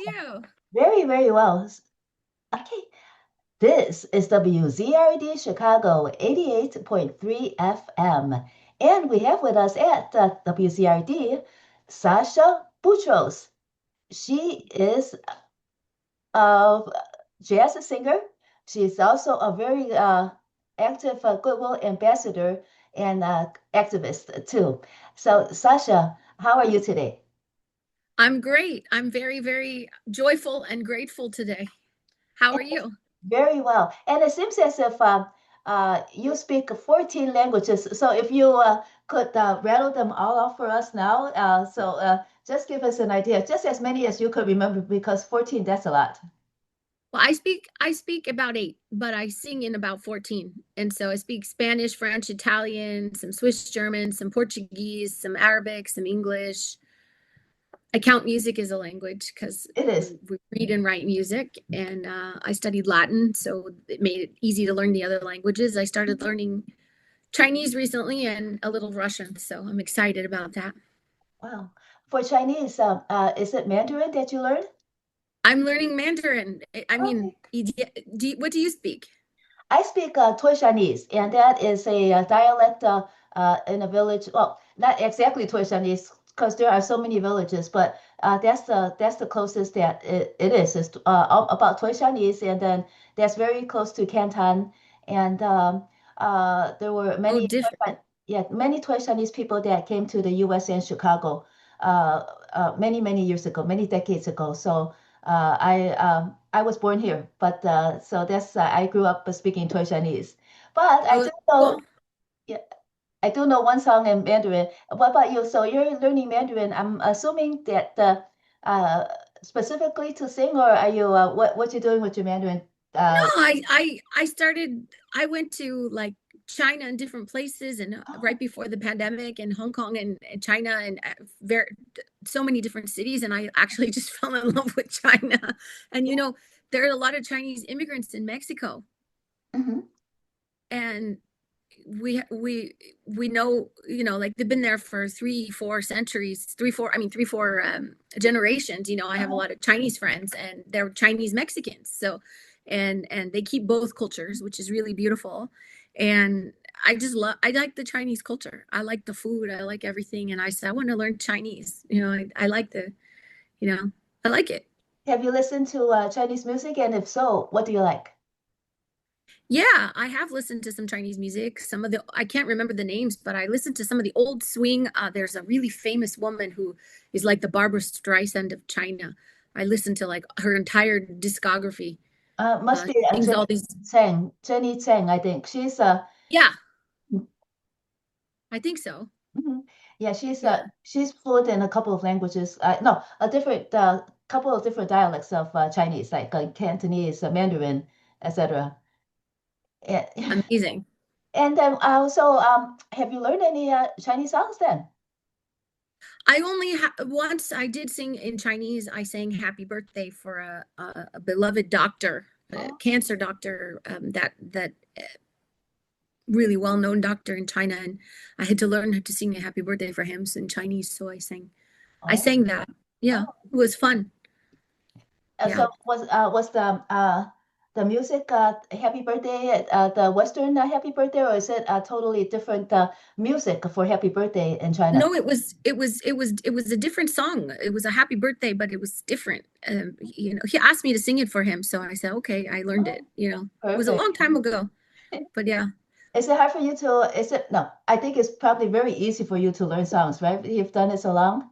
You. Very, very well. Okay. This is WZRD Chicago 88.3 FM. And we have with us at WZRD Sasha Boutros. She is a jazz singer. She's also a very active Goodwill ambassador and activist too. So, Sasha, how are you today? I'm great. I'm very, very joyful and grateful today. How are you? Very well. And it seems as if you speak 14 languages. So if you could rattle them all off for us now, just give us an idea, just as many as you could remember, because 14, that's a lot. Well, I speak about 8, but I sing in about 14. And so I speak Spanish, French, Italian, some Swiss German, some Portuguese, some Arabic, some English. I count music as a language because It is. we read and write music, and I studied Latin, so it made it easy to learn the other languages. I started learning Chinese recently and a little Russian, so I'm excited about that. Wow. For Chinese, is it Mandarin that you learned? I'm learning Mandarin. I Okay. mean, what do you speak? I speak Toy Chinese, and that is a, dialect in a village. Well, not exactly Toy Chinese, because there are so many villages, but that's the closest that it is. It's about Toy Chinese, and then that's very close to Canton. And there were Oh, many, different. yeah, many Toy Chinese people that came to the U.S. and Chicago many, many years ago, many decades ago. So I was born here, but so that's I grew up speaking Chinese. But I Oh, do that's know, cool. yeah, I do know one song in Mandarin. What about you? So you're learning Mandarin. I'm assuming that uh, specifically to sing, or are you what you doing with your Mandarin? No, Uh, I went to like China and different places, and right oh, before the pandemic, and Hong Kong and China, and very so many different cities, and I actually just fell in love with China. And yeah. there are a lot of Chinese immigrants in Mexico, Hmm. and we know, like they've been there for 3 4 centuries, 3 4 I mean 3 4 generations. I have a Uh-huh. lot of Chinese friends, and they're Chinese Mexicans, so and they keep both cultures, which is really beautiful. And I like the Chinese culture. I like the food, I like everything, and I said I want to learn Chinese. I like you know I like it. Have you listened to Chinese music? And if so, what do you like? Yeah, I have listened to some Chinese music. Some of the I can't remember the names, but I listened to some of the old swing. There's a really famous woman who is like the Barbara Streisand of China. I listened to like her entire discography. Must be Sings all these. Jenny Tseng, I think. Yeah, I think so. Mhm. Yeah, Yeah, she's fluent in a couple of languages. No, a different couple of different dialects of Chinese, like Cantonese, Mandarin, etc. And, amazing. and then also, have you learned any Chinese songs then? I only once I did sing in Chinese. I sang "Happy Birthday" for a beloved doctor, a Oh, cancer doctor, that really well-known doctor in China, and I had to learn how to sing a happy birthday for him in Chinese. So I oh, sang that. Yeah, oh. it was fun. Yeah. So was the music Happy Birthday the Western Happy Birthday, or is it a totally different music for Happy Birthday in China? No, it was a different song. It was a happy birthday, but it was different. He asked me to sing it for him, so I said, okay, I learned Oh, it. It was a perfect. long time ago, but yeah. Is it hard for you to, is it, no, I think it's probably very easy for you to learn songs, right? You've done it so long.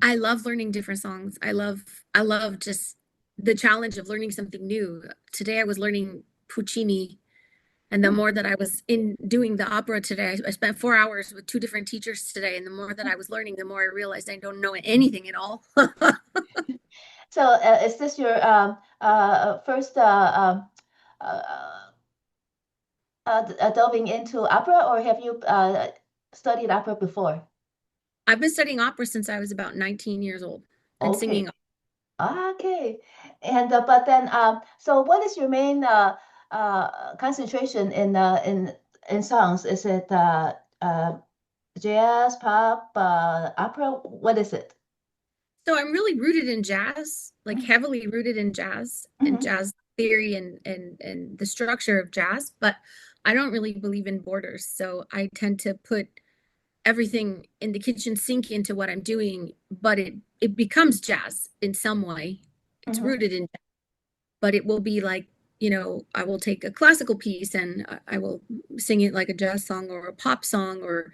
I love learning different songs. I love just the challenge of learning something new. Today I was learning Puccini. And the Hmm. more that I was in doing the opera today, I spent 4 hours with two different teachers today. And the more that I was learning, the more I realized I don't know anything at all. So is this your first uh, delving into opera, or have you studied opera before? I've been studying opera since I was about 19 years old and Okay. singing. Okay. And but then so what is your main concentration in songs? Is it jazz, pop, opera? What is it? So I'm really rooted in jazz, like Mhm. heavily rooted in jazz and Mhm. jazz theory and the structure of jazz, but I don't really believe in borders. So I tend to put everything in the kitchen sink into what I'm doing, but it becomes jazz in some way. It's Mhm. rooted in jazz, but it will be like, I will take a classical piece and I will sing it like a jazz song or a pop song, or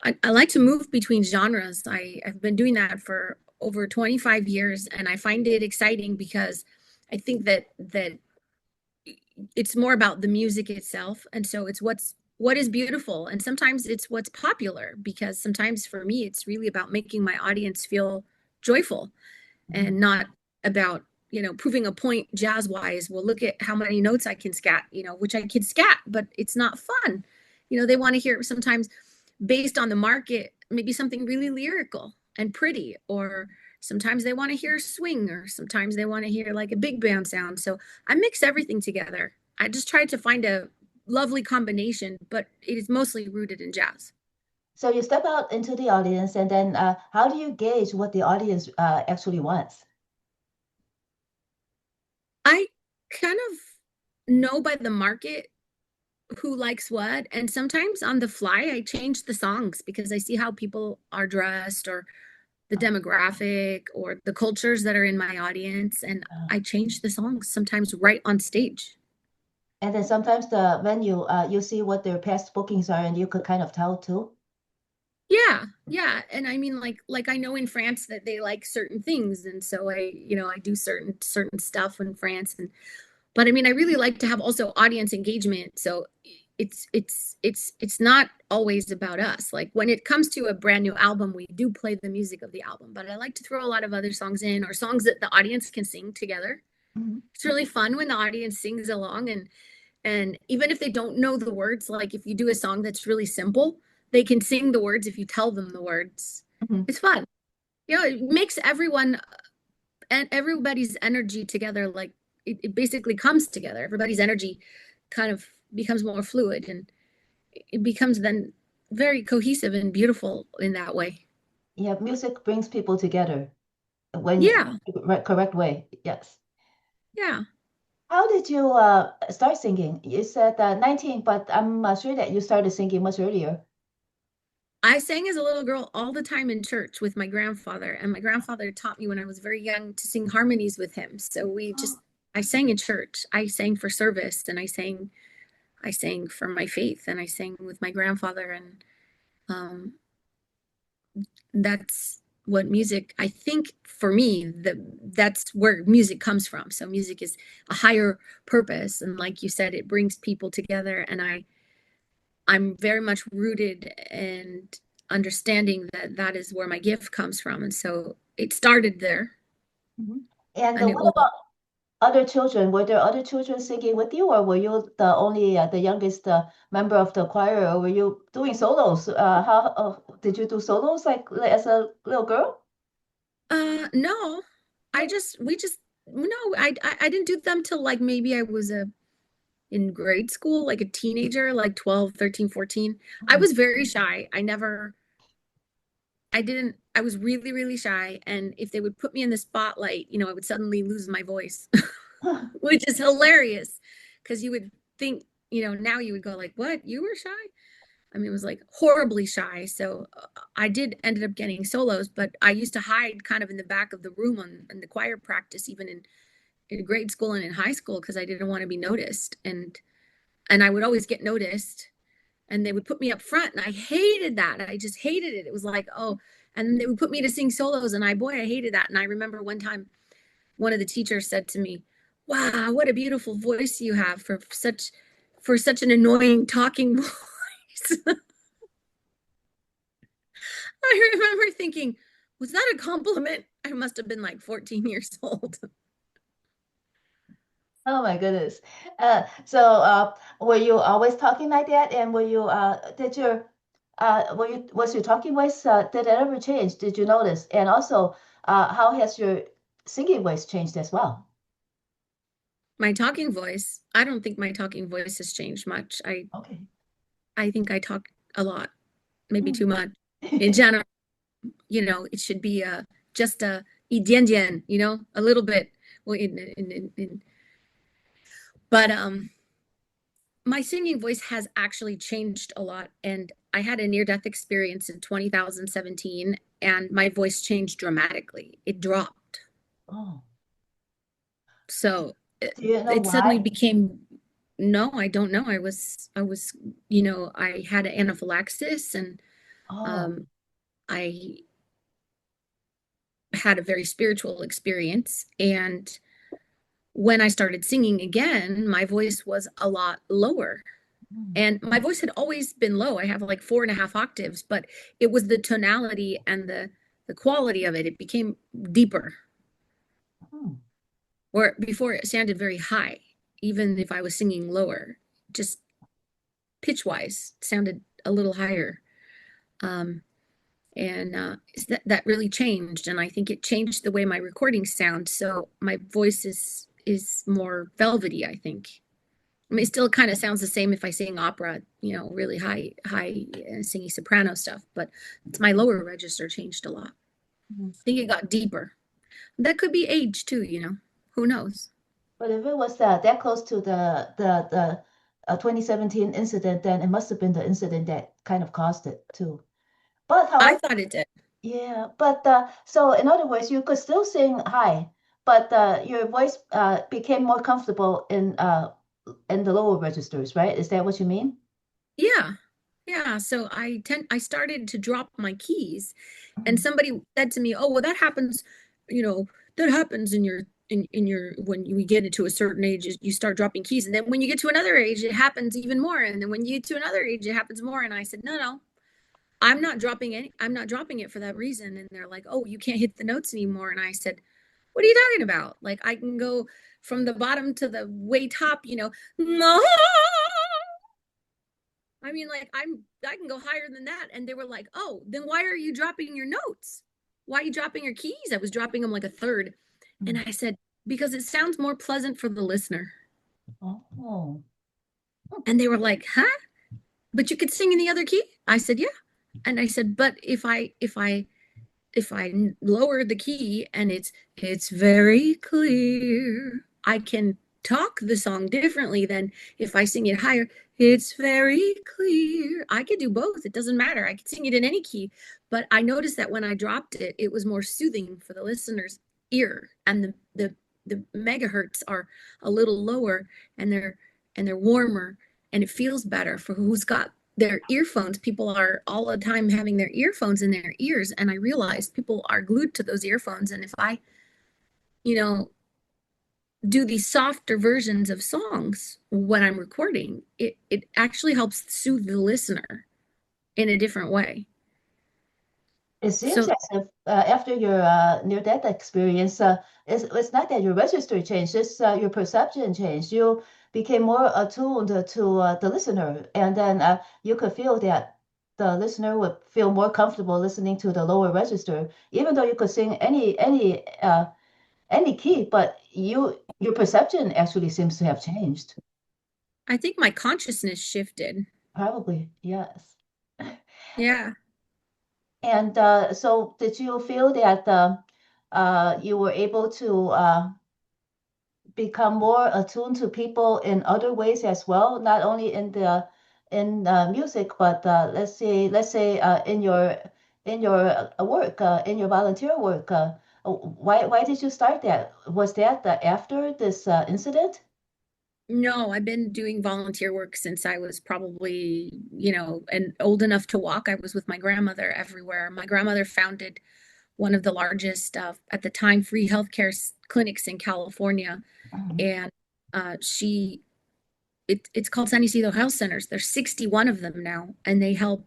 I like to move between genres. I've been doing that for over 25 years, and I find it exciting because I think that it's more about the music itself. And so it's what is beautiful. And sometimes it's what's popular, because sometimes for me, it's really about making my audience feel joyful Mhm. and not about, proving a point jazz wise. Well, look at how many notes I can scat, which I can scat, but it's not fun. They want to hear sometimes based on the market, maybe something really lyrical and pretty, or sometimes they want to hear swing, or sometimes they want to hear like a big band sound. So I mix everything together. I just tried to find a lovely combination, but it is mostly rooted in jazz. So you step out into the audience, and then how do you gauge what the audience actually wants? I kind of know by the market who likes what, and sometimes on the fly I change the songs because I see how people are dressed, or the demographic, or the cultures that are in my audience, and Uh, I change the songs sometimes right on stage. and then sometimes the venue, you see what their past bookings are, and you could kind of tell too. Yeah, yeah. And I mean, like I know in France that they like certain things, and so I do certain stuff in France. And but I mean, I really like to have also audience engagement. So it's not always about us. Like when it comes to a brand new album, we do play the music of the album, but I like to throw a lot of other songs in, or songs that the audience can sing together. Mhm. It's really fun when the audience sings along, and even if they don't know the words, like if you do a song that's really simple, they can sing the words if you tell them the words. Mhm. It's fun. It makes everyone and everybody's energy together, like it basically comes together. Everybody's energy kind of becomes more fluid, and it becomes then very cohesive and beautiful in that way. Yeah, music brings people together when Yeah, correct way. Yes. yeah. How did you start singing? You said 19, but I'm sure that you started singing much earlier. I sang as a little girl all the time in church with my grandfather, and my grandfather taught me when I was very young to sing harmonies with him. So I sang in church. I sang for service, and I sang for my faith, and I sang with my grandfather, and um, that's what music, I think for me, that's where music comes from. So music is a higher purpose, and like you said, it brings people together, and I'm very much rooted and understanding that that is where my gift comes from. And so it started there, Mhm. And and it what will. about other children? Were there other children singing with you, or were you the only the youngest member of the choir, or were you doing solos? How did you do solos like as a little girl? No, we just, no, I didn't do them till like maybe I was in grade school, like a teenager, like 12, 13, 14. I Mhm. was very shy. I didn't, I was really, really shy. And if they would put me in the spotlight, I would suddenly lose my voice, which is hilarious because you would think, now you would go like, what? You were shy? I mean, it was like horribly shy. So I did ended up getting solos, but I used to hide kind of in the back of the room in the choir practice, even in grade school and in high school, because I didn't want to be noticed. And I would always get noticed, and they would put me up front, and I hated that. I just hated it. It was like, oh, and they would put me to sing solos, and I hated that. And I remember one time one of the teachers said to me, wow, what a beautiful voice you have for such an annoying talking voice. I remember thinking, was that a compliment? I must have been like 14 years old. Oh my goodness. So were you always talking like that? And were you did your was your talking voice did it ever change? Did you notice? And also, how has your singing voice changed as well? My talking voice, I don't think my talking voice has changed much. I Okay. I think I talk a lot, maybe Mm. too much. In general, it should be just a a little bit. Well, but my singing voice has actually changed a lot, and I had a near-death experience in 2017, and my voice changed dramatically. It dropped. Oh, So do you know it suddenly why? became, no, I don't know. I had an anaphylaxis, and Oh, um, I had a very spiritual experience. And when I started singing again, my voice was a lot lower. mm, And my voice had always been low. I have like 4.5 octaves, but it was the tonality and the quality of it. It became deeper. mm, Or before it sounded very high, even if I was singing lower, just pitch wise, sounded a little higher. Um, and that really changed, and I think it changed the way my recordings sound. So my voice is more velvety, I think. I mean, it still kind of sounds the same if I sing opera, really high singing soprano stuff, but it's my lower register changed a lot. mm. I think it got deeper. That could be age too, who knows? But if it was that close to the 2017 incident, then it must have been the incident that kind of caused it too. But I however, thought it did. yeah, but so in other words, you could still sing high, but your voice became more comfortable in the lower registers, right? Is that what you mean? Yeah. Yeah, so I started to drop my keys, and Mm, somebody said to me, "Oh, well, you know, that happens in your when we get into a certain age, you start dropping keys, and then when you get to another age, it happens even more, and then when you get to another age, it happens more." And I said, "No, no, I'm not dropping it for that reason." And they're like, "Oh, you can't hit the notes anymore." And I said, "What are you talking about? Like I can go from the bottom to the way top, no." I mean, like I can go higher than that. And they were like, "Oh, then why are you dropping your notes? Why are you dropping your keys?" I was dropping them like a third. And mm. I said, "Because it sounds more pleasant for the listener." Oh, And they were like, "Huh? But you could sing in the other key?" I said, "Yeah." And I said, "But if I lower the key and it's very clear, I can talk the song differently than if I sing it higher. It's very clear. I could do both. It doesn't matter. I could sing it in any key. But I noticed that when I dropped it, it was more soothing for the listener's ear. And the megahertz are a little lower, and they're warmer, and it feels better for who's got their earphones. People are all the time having their earphones in their ears, and I realized people are glued to those earphones. And if I, you know, do these softer versions of songs when I'm recording, it actually helps soothe the listener in a different way. it seems So as if after your near-death experience, it's not that your register changed, it's your perception changed. You became more attuned to the listener, and then you could feel that the listener would feel more comfortable listening to the lower register, even though you could sing any key, but your perception actually seems to have changed. I think my consciousness shifted. Probably, yes. Yeah. And so, did you feel that you were able to become more attuned to people in other ways as well, not only in music, but let's say in your work, in your volunteer work? Why did you start that? Was that after this incident? No, I've been doing volunteer work since I was probably, and old enough to walk. I was with my grandmother everywhere. My grandmother founded one of the largest, at the time, free healthcare clinics in California. Mhm. And it's called San Isidro Health Centers. There's 61 of them now, and they help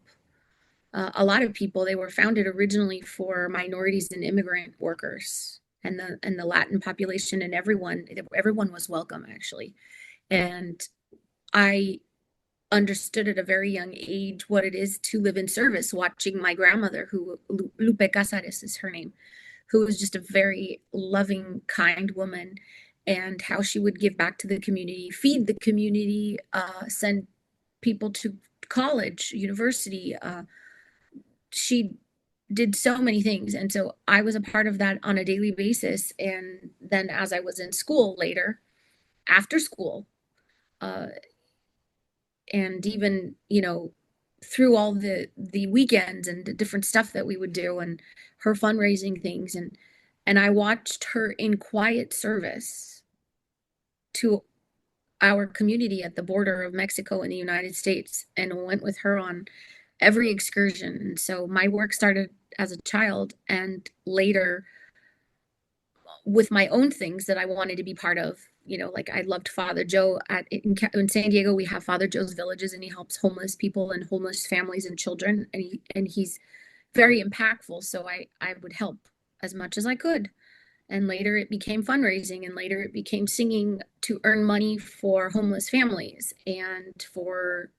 a lot of people. They were founded originally for minorities and immigrant workers and the Latin population, and everyone was welcome, actually. And I understood at a very young age what it is to live in service, watching my grandmother, who Lupe Casares is her name, who was just a very loving, kind woman, and how she would give back to the community, feed the community, send people to college, university. She did so many things. And so I was a part of that on a daily basis. And then as I was in school later, after school, uh, and even, through all the weekends and the different stuff that we would do and her fundraising things, and I watched her in quiet service to our community at the border of Mexico and the United States and went with her on every excursion. And so my work started as a child and later with my own things that I wanted to be part of. Like I loved Father Joe in San Diego. We have Father Joe's Villages, and he helps homeless people and homeless families and children, and he's very impactful. So I would help as much as I could. And later it became fundraising, and later it became singing to earn money for homeless families and for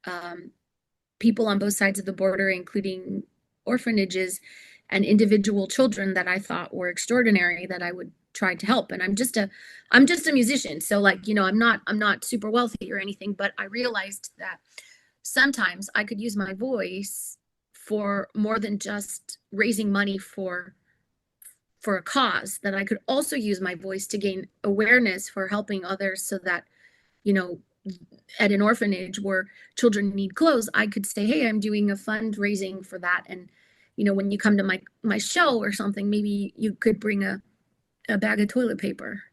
people on both sides of the border, including orphanages and individual children that I thought were extraordinary that I would try to help. And I'm just a musician. So like, I'm not super wealthy or anything, but I realized that sometimes I could use my voice for more than just raising money for a cause, that I could also use my voice to gain awareness for helping others so that, you know, at an orphanage where children need clothes, I could say, hey, I'm doing a fundraising for that. And, when you come to my show or something, maybe you could bring a bag of toilet paper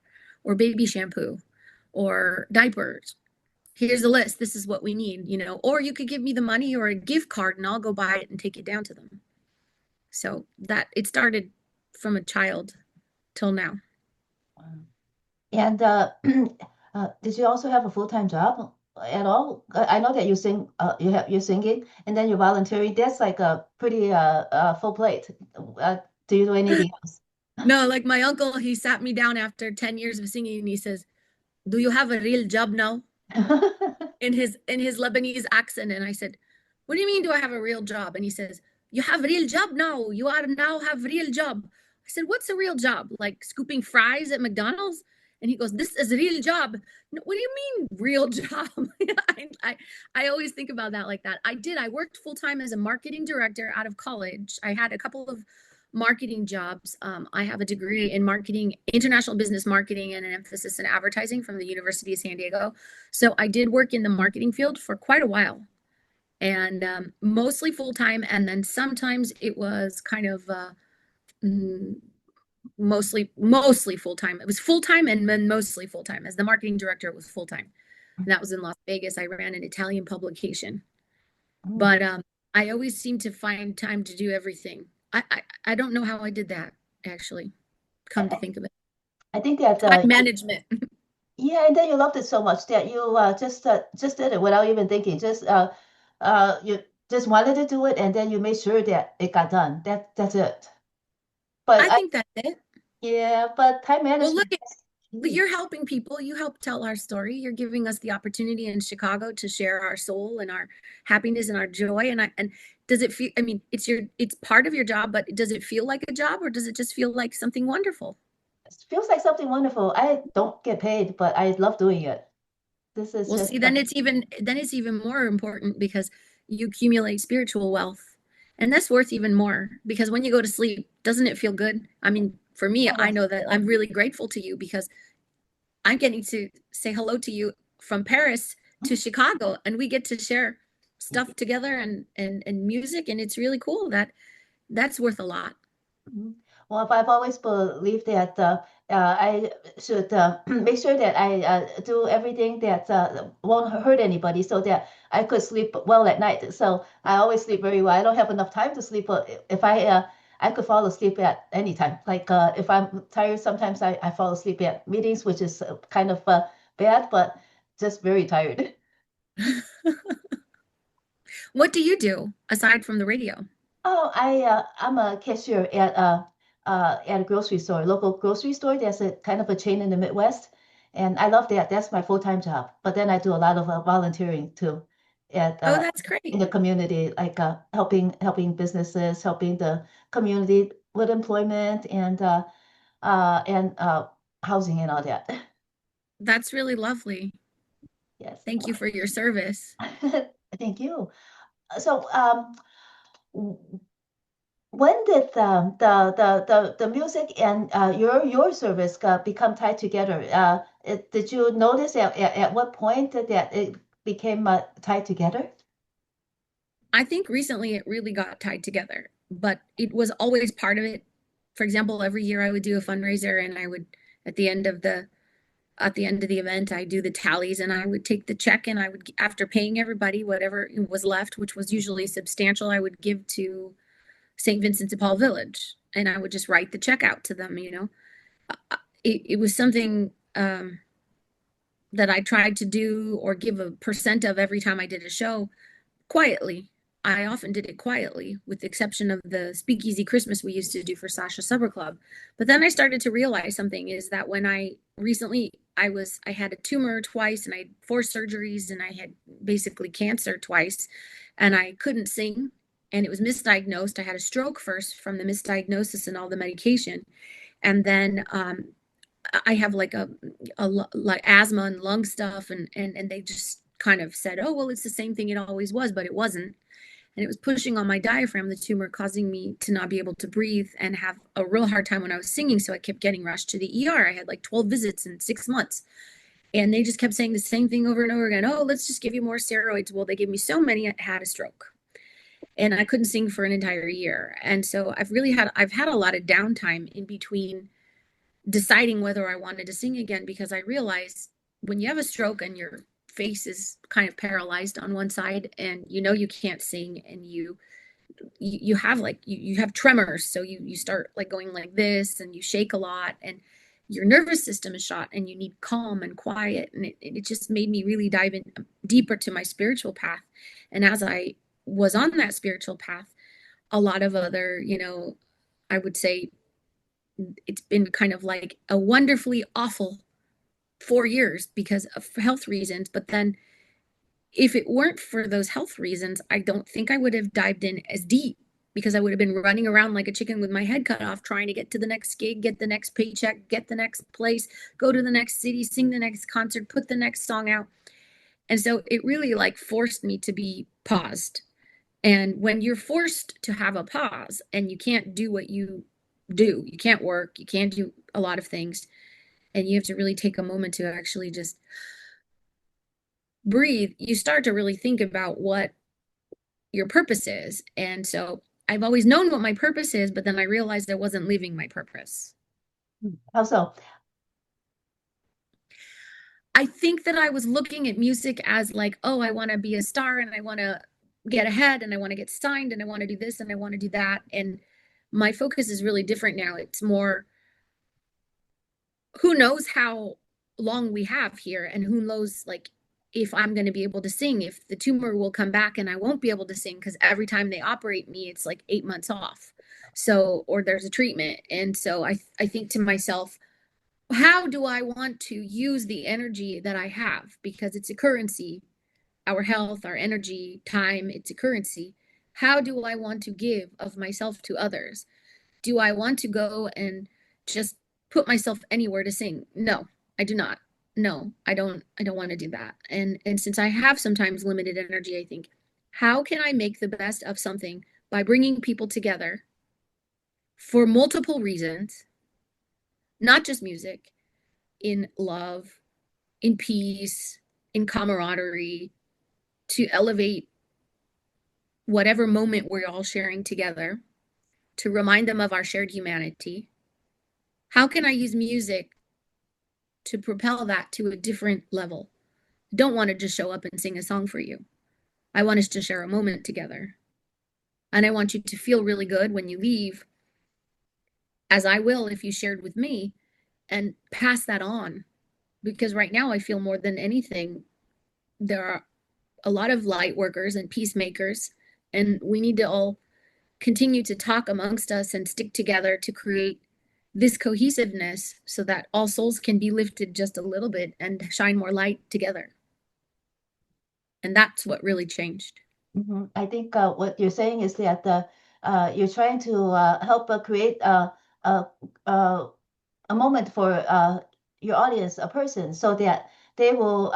or baby shampoo or diapers. Here's the list. This is what we need, or you could give me the money or a gift card and I'll go buy it and take it down to them. So that it started from a child till now. And did you also have a full-time job at all? I know that you sing, you're singing, and then you're volunteering. That's like a pretty full plate. Do you do anything else? No, like my uncle, he sat me down after 10 years of singing and he says, do you have a real job now? In his Lebanese accent. And I said, what do you mean do I have a real job? And he says, you have a real job now. You are now have real job. I said, what's a real job? Like scooping fries at McDonald's? And he goes, this is a real job. No, what do you mean real job? I always think about that like that. I worked full time as a marketing director out of college. I had a couple of marketing jobs. I have a degree in marketing, international business marketing, and an emphasis in advertising from the University of San Diego. So I did work in the marketing field for quite a while, and mostly full time. And then sometimes it was kind of mm, mostly full time. It was full time and then mostly full time. As the marketing director, it was full time. And that was in Las Vegas. I ran an Italian publication, Mm. but I always seem to find time to do everything. I don't know how I did that actually. Come to I, think of it, I think that time management. yeah, and then you loved it so much that you just did it without even thinking. You just wanted to do it, and then you made sure that it got done. That's it. But I think that's it. yeah, but time Well, look, management is key. you're helping people. You help tell our story. You're giving us the opportunity in Chicago to share our soul and our happiness and our joy. And does it feel? I mean, it's part of your job, but does it feel like a job, or does it just feel like something wonderful? It feels like something wonderful. I don't get paid, but I love doing it. This is Well, just see, then it's even more important because you accumulate spiritual wealth. And that's worth even more because when you go to sleep, doesn't it feel good? I mean, for me, oh I yes. know that I'm really grateful to you because I'm getting to say hello to you from Paris to Chicago, and we get to share stuff together and music, and it's really cool. That's worth a lot. Mhm. Well, I've always believed that I should make sure that I do everything that won't hurt anybody so that I could sleep well at night. So I always sleep very well. I don't have enough time to sleep, but if I could fall asleep at any time. Like if I'm tired, sometimes I fall asleep at meetings, which is kind of bad, but just very tired. What do you do aside from the radio? Oh, I'm a cashier at a grocery store, local grocery store. There's a kind of a chain in the Midwest, and I love that. That's my full-time job. But then I do a lot of volunteering too, at Oh, that's in great. the community, like helping businesses, helping the community with employment and housing and all that. That's really lovely. Yes. Thank you for your service. Thank you. So, when did the music and your service become tied together? Did you notice at what point that it became tied together? I think recently it really got tied together, but it was always part of it. For example, every year I would do a fundraiser and I would at the end of the at the end of the event, I do the tallies and I would take the check and I would, after paying everybody whatever was left, which was usually substantial, I would give to St. Vincent de Paul Village and I would just write the check out to them, you know. It was something that I tried to do or give a percent of every time I did a show quietly. I often did it quietly, with the exception of the Speakeasy Christmas we used to do for Sacha Supper Club. But then I started to realize something is that when I recently I had a tumor twice and I had 4 surgeries and I had basically cancer twice and I couldn't sing and it was misdiagnosed. I had a stroke first from the misdiagnosis and all the medication. And then I have like asthma and lung stuff and they just kind of said, oh well, it's the same thing it always was, but it wasn't. And it was pushing on my diaphragm, the tumor, causing me to not be able to breathe and have a real hard time when I was singing. So I kept getting rushed to the ER. I had like 12 visits in 6 months. And they just kept saying the same thing over and over again. Oh, let's just give you more steroids. Well, they gave me so many, I had a stroke. And I couldn't sing for an entire year. And so I've had a lot of downtime in between deciding whether I wanted to sing again, because I realized when you have a stroke and your face is kind of paralyzed on one side and you know you can't sing and you have like you have tremors, so you start like going like this and you shake a lot and your nervous system is shot and you need calm and quiet, and it just made me really dive in deeper to my spiritual path. And as I was on that spiritual path, a lot of other, you know, I would say it's been kind of like a wonderfully awful 4 years because of health reasons. But then if it weren't for those health reasons, I don't think I would have dived in as deep, because I would have been running around like a chicken with my head cut off, trying to get to the next gig, get the next paycheck, get the next place, go to the next city, sing the next concert, put the next song out. And so it really like forced me to be paused. And when you're forced to have a pause and you can't do what you do, you can't work, you can't do a lot of things, and you have to really take a moment to actually just breathe, you start to really think about what your purpose is. And so I've always known what my purpose is, but then I realized I wasn't living my purpose. How so? I think that I was looking at music as like, oh, I want to be a star and I want to get ahead and I want to get signed and I want to do this and I want to do that. And my focus is really different now. It's more, who knows how long we have here, and who knows like if I'm going to be able to sing, if the tumor will come back and I won't be able to sing, because every time they operate me it's like 8 months off, so or there's a treatment. And so I think to myself, how do I want to use the energy that I have, because it's a currency, our health, our energy, time, it's a currency. How do I want to give of myself to others? Do I want to go and just put myself anywhere to sing? No, I do not. No, I don't want to do that. And since I have sometimes limited energy, I think, how can I make the best of something by bringing people together for multiple reasons, not just music, in love, in peace, in camaraderie, to elevate whatever moment we're all sharing together, to remind them of our shared humanity. How can I use music to propel that to a different level? I don't want to just show up and sing a song for you. I want us to share a moment together. And I want you to feel really good when you leave, as I will if you shared with me, and pass that on. Because right now, I feel more than anything, there are a lot of light workers and peacemakers, and we need to all continue to talk amongst us and stick together to create this cohesiveness so that all souls can be lifted just a little bit and shine more light together. And that's what really changed. I think what you're saying is that you're trying to help create uh, a moment for your audience, a person, so that they will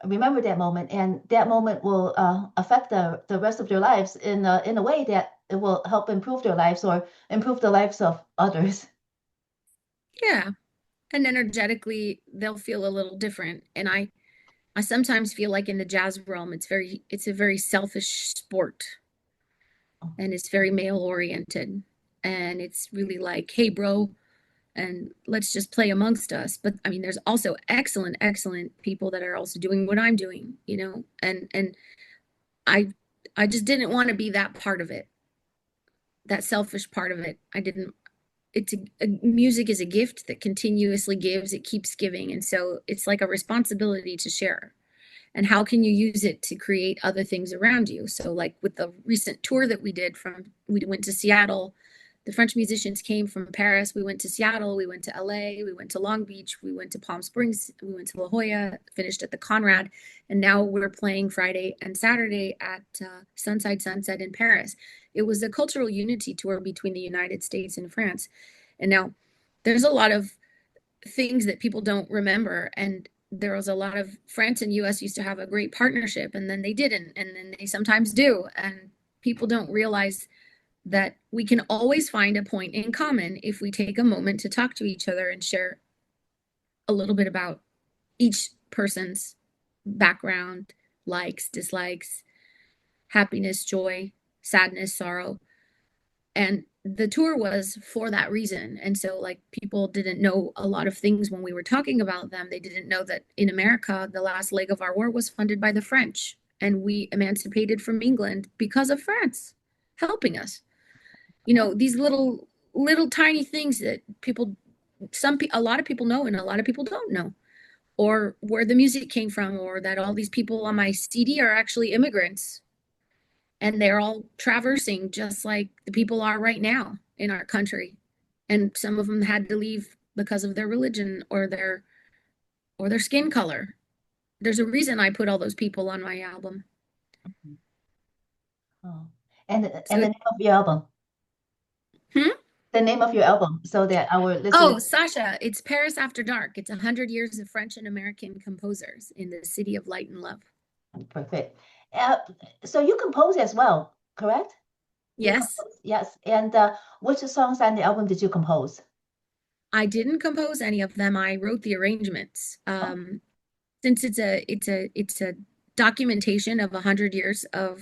remember that moment, and that moment will affect the rest of their lives in a way that it will help improve their lives or improve the lives of others. Yeah. And energetically they'll feel a little different. And I sometimes feel like in the jazz realm it's a very selfish sport and it's very male oriented. And it's really like, hey bro, and let's just play amongst us. But I mean, there's also excellent people that are also doing what I'm doing, and I I just didn't want to be that part of it, that selfish part of it. I didn't it's music is a gift that continuously gives, it keeps giving, and so it's like a responsibility to share. And how can you use it to create other things around you? So like with the recent tour that we went to Seattle. The French musicians came from Paris. We went to Seattle, we went to LA, we went to Long Beach, we went to Palm Springs, we went to La Jolla, finished at the Conrad, and now we're playing Friday and Saturday at Sunside Sunset in Paris. It was a cultural unity tour between the United States and France. And now there's a lot of things that people don't remember. And there was a lot of France and US used to have a great partnership, and then they didn't, and then they sometimes do. And people don't realize that we can always find a point in common if we take a moment to talk to each other and share a little bit about each person's background, likes, dislikes, happiness, joy, sadness, sorrow. And the tour was for that reason. And so like people didn't know a lot of things when we were talking about them. They didn't know that in America the last leg of our war was funded by the French, and we emancipated from England because of France helping us. These little tiny things that a lot of people know and a lot of people don't know, or where the music came from, or that all these people on my CD are actually immigrants and they're all traversing just like the people are right now in our country. And some of them had to leave because of their religion or their skin color. There's a reason I put all those people on my album. Oh. And So the name of your album, hmm? the name of your album, so that our listeners. Oh, Sacha, it's Paris After Dark. It's 100 years of French and American composers in the city of light and love. Perfect. Uh, so you compose as well, correct? You Yes, compose, yes. And which songs on the album did you compose? I didn't compose any of them. I wrote the arrangements. Oh, Since it's a documentation of 100 years of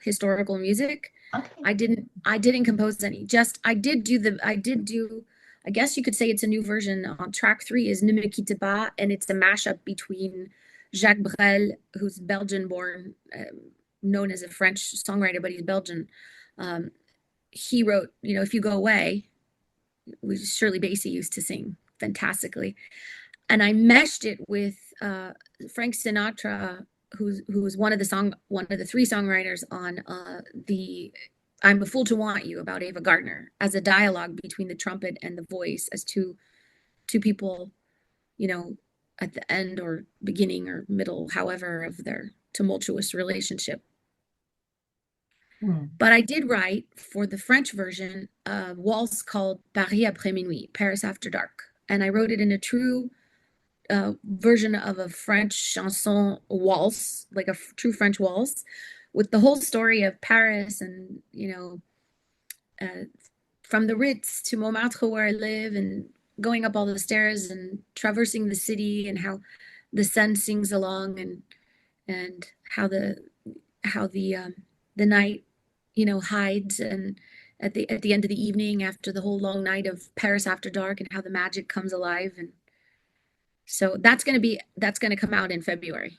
historical music, okay. I didn't compose any. Just I did do I guess you could say it's a new version. On track 3 is Ne me quitte pas, and it's a mashup between Jacques Brel, who's Belgian born, known as a French songwriter, but he's Belgian. Um, he wrote, If You Go Away, which Shirley Bassey used to sing fantastically, and I meshed it with Frank Sinatra, who's one of the three songwriters on the "I'm a Fool to Want You" about Ava Gardner, as a dialogue between the trumpet and the voice, as two people, you know, at the end or beginning or middle, however, of their tumultuous relationship. Hmm. But I did write for the French version a waltz called Paris après minuit, Paris After Dark, and I wrote it in a true version of a French chanson waltz, like a true French waltz, with the whole story of Paris and, uh, from the Ritz to Montmartre where I live, and going up all the stairs and traversing the city, and how the sun sings along, and how the night, hides, and at the end of the evening after the whole long night of Paris After Dark, and how the magic comes alive. And so that's gonna come out in February.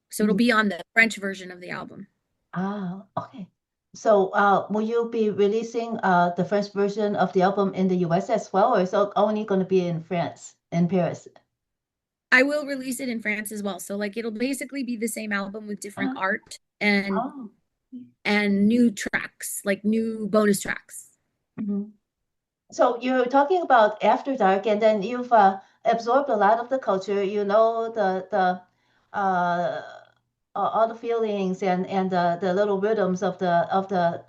So it'll Hmm. be on the French version of the album. Ah, okay. So will you be releasing the French version of the album in the US as well, or is it only going to be in France, in Paris? I will release it in France as well. So like it'll basically be the same album with different Uh, art and oh. and new tracks, like new bonus tracks. Mhm. So you're talking about After Dark, and then you've absorbed a lot of the culture. You know uh, all the feelings and the little rhythms of the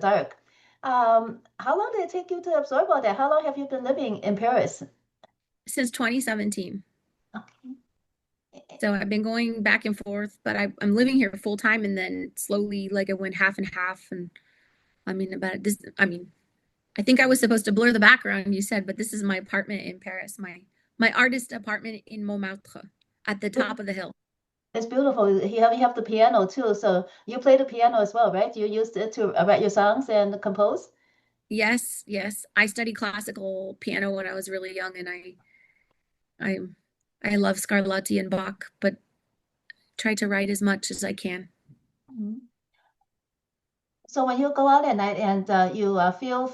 dark. How long did it take you to absorb all that? How long have you been living in Paris? Since 2017. Okay. So I've been going back and forth, but I'm living here full time, and then slowly, like, I went half and half. And I mean, about this, I mean, I think I was supposed to blur the background, you said, but this is my apartment in Paris, my artist apartment in Montmartre at the top of the hill. It's beautiful. You have the piano too, so you play the piano as well, right? You used it to write your songs and compose? Yes, yes. I studied classical piano when I was really young, and I I love Scarlatti and Bach, but try to write as much as I can. Mhm. So when you go out at night and you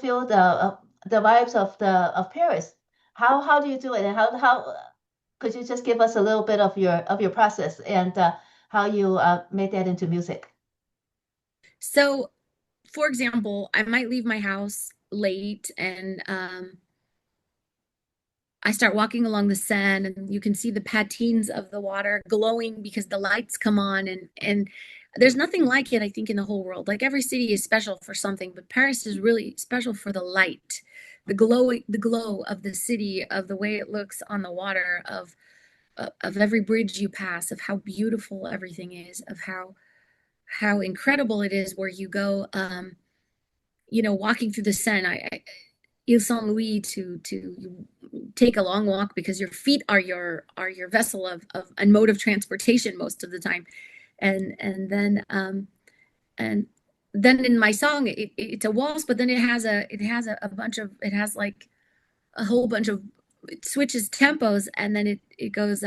feel the vibes of the of Paris, how do you do it? And how could you just give us a little bit of your process and how you made that into music? So, for example, I might leave my house late, and I start walking along the Seine, and you can see the patines of the water glowing because the lights come on, and there's nothing like it, I think, in the whole world. Like, every city is special for something, but Paris is really special for the light, the glow of the city, of the way it looks on the water, of every bridge you pass, of how beautiful everything is, of how incredible it is where you go, walking through the Seine. Ile Saint Louis, to take a long walk because your feet are your vessel of and mode of transportation most of the time. And and then um and then in my song, it's a waltz, but then it has like a whole bunch of, it switches tempos, and then it goes,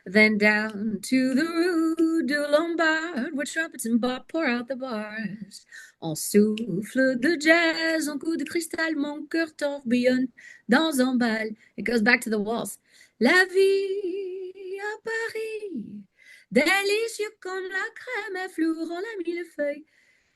then down to the rue de Lombard, where trumpets and bop pour out the bars. En souffle de jazz, en coup de cristal, mon cœur tourbillonne dans un bal. It goes back to the waltz. La vie à Paris, délicieux comme la crème, effleurant la millefeuille.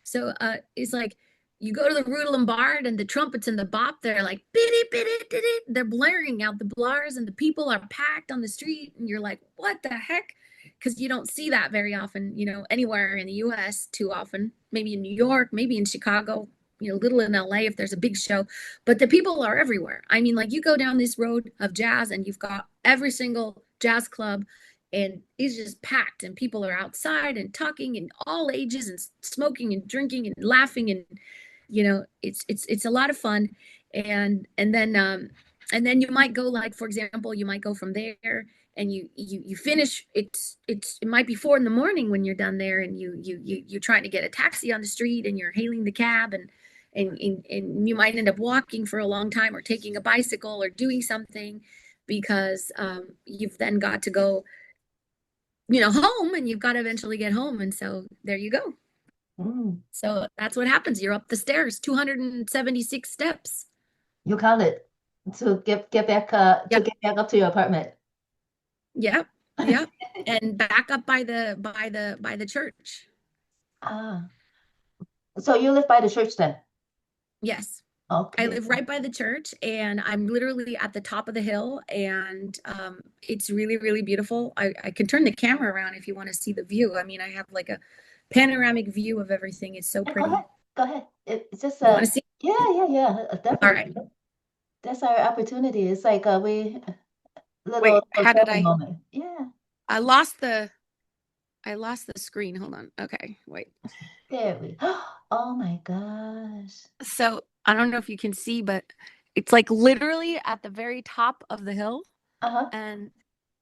So it's like you go to the Rue de Lombard, and the trumpets and the bop, they're like biddy biddy diddy. They're blaring out the blars, and the people are packed on the street, and you're like, what the heck? Because you don't see that very often, anywhere in the US too often. Maybe in New York, maybe in Chicago, little in LA if there's a big show. But the people are everywhere. I mean, like, you go down this road of jazz, and you've got every single jazz club, and it's just packed, and people are outside and talking, and all ages, and smoking and drinking and laughing, and it's a lot of fun. And then you might go, like, for example, you might go from there, and you finish, it might be 4 in the morning when you're done there, and you're trying to get a taxi on the street, and you're hailing the cab, and you might end up walking for a long time, or taking a bicycle, or doing something, because you've then got to go, home, and you've got to eventually get home. And so there you go. Mm, So that's what happens. You're up the stairs, 276 steps. you count it to Yep. get back up to your apartment. Yep. Yep. And back up by the church. Ah, so you live by the church then? Yes. I Okay. live right by the church, and I'm literally at the top of the hill, and it's really, really beautiful. I can turn the camera around if you want to see the view. I mean, I have like a panoramic view of everything. It's so Yeah, go ahead. pretty. Go ahead. It's just You want to see? yeah, All definitely. right. That's our opportunity. It's like we Wait, little how did travel I? moment. Yeah, I lost the I lost the screen. Hold on. Okay, wait. there we. Oh my gosh. So I don't know if you can see, but it's like literally at the very top of the hill, Uh-huh. and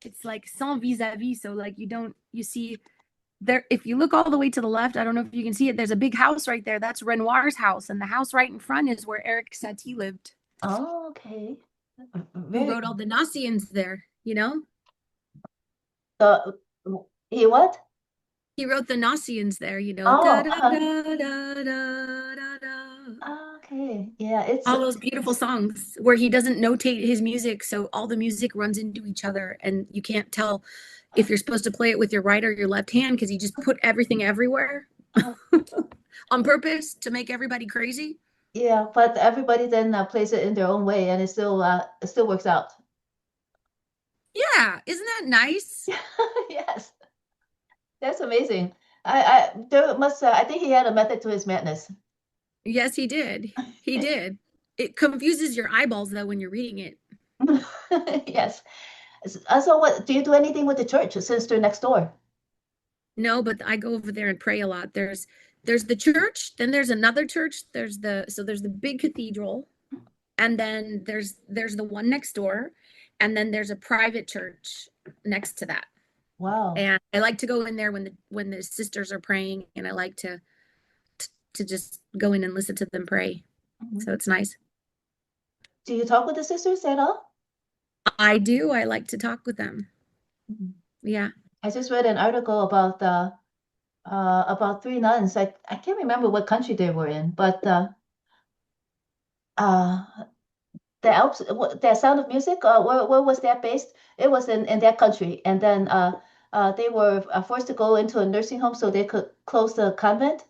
it's like sans vis-a-vis. So, like, you see there, if you look all the way to the left, I don't know if you can see it. There's a big house right there. That's Renoir's house, and the house right in front is where Eric Satie lived, Oh, okay. who Very. wrote all the Gnossians there. Uh, he what? He wrote the Gnossians there. Da Oh, da uh-huh. da da da da da. Okay. Yeah, it's All those beautiful songs where he doesn't notate his music, so all the music runs into each other, and you can't tell if you're supposed to play it with your right or your left hand, because he just put everything everywhere uh, on purpose to make everybody crazy. yeah, but everybody then plays it in their own way and it still works out. Yeah, isn't that nice? Yes. That's amazing. There must I think he had a method to his madness. Yes, he did. He did. It confuses your eyeballs though when you're reading it. Yes. So what do you do anything with the church since they're next door? No, but I go over there and pray a lot. There's the church, then there's another church. There's the big cathedral, and then there's the one next door, and then there's a private church next to that. Wow. And I like to go in there when the sisters are praying, and I like to just go in and listen to them pray. Mhm. So it's nice. Do you talk with the sisters at all? I do. I like to talk with them. Mhm. Yeah. I just read an article about three nuns. I can't remember what country they were in, but uh the Alps, that Sound of Music, where was that based? It was in that country, and then they were forced to go into a nursing home so they could close the convent,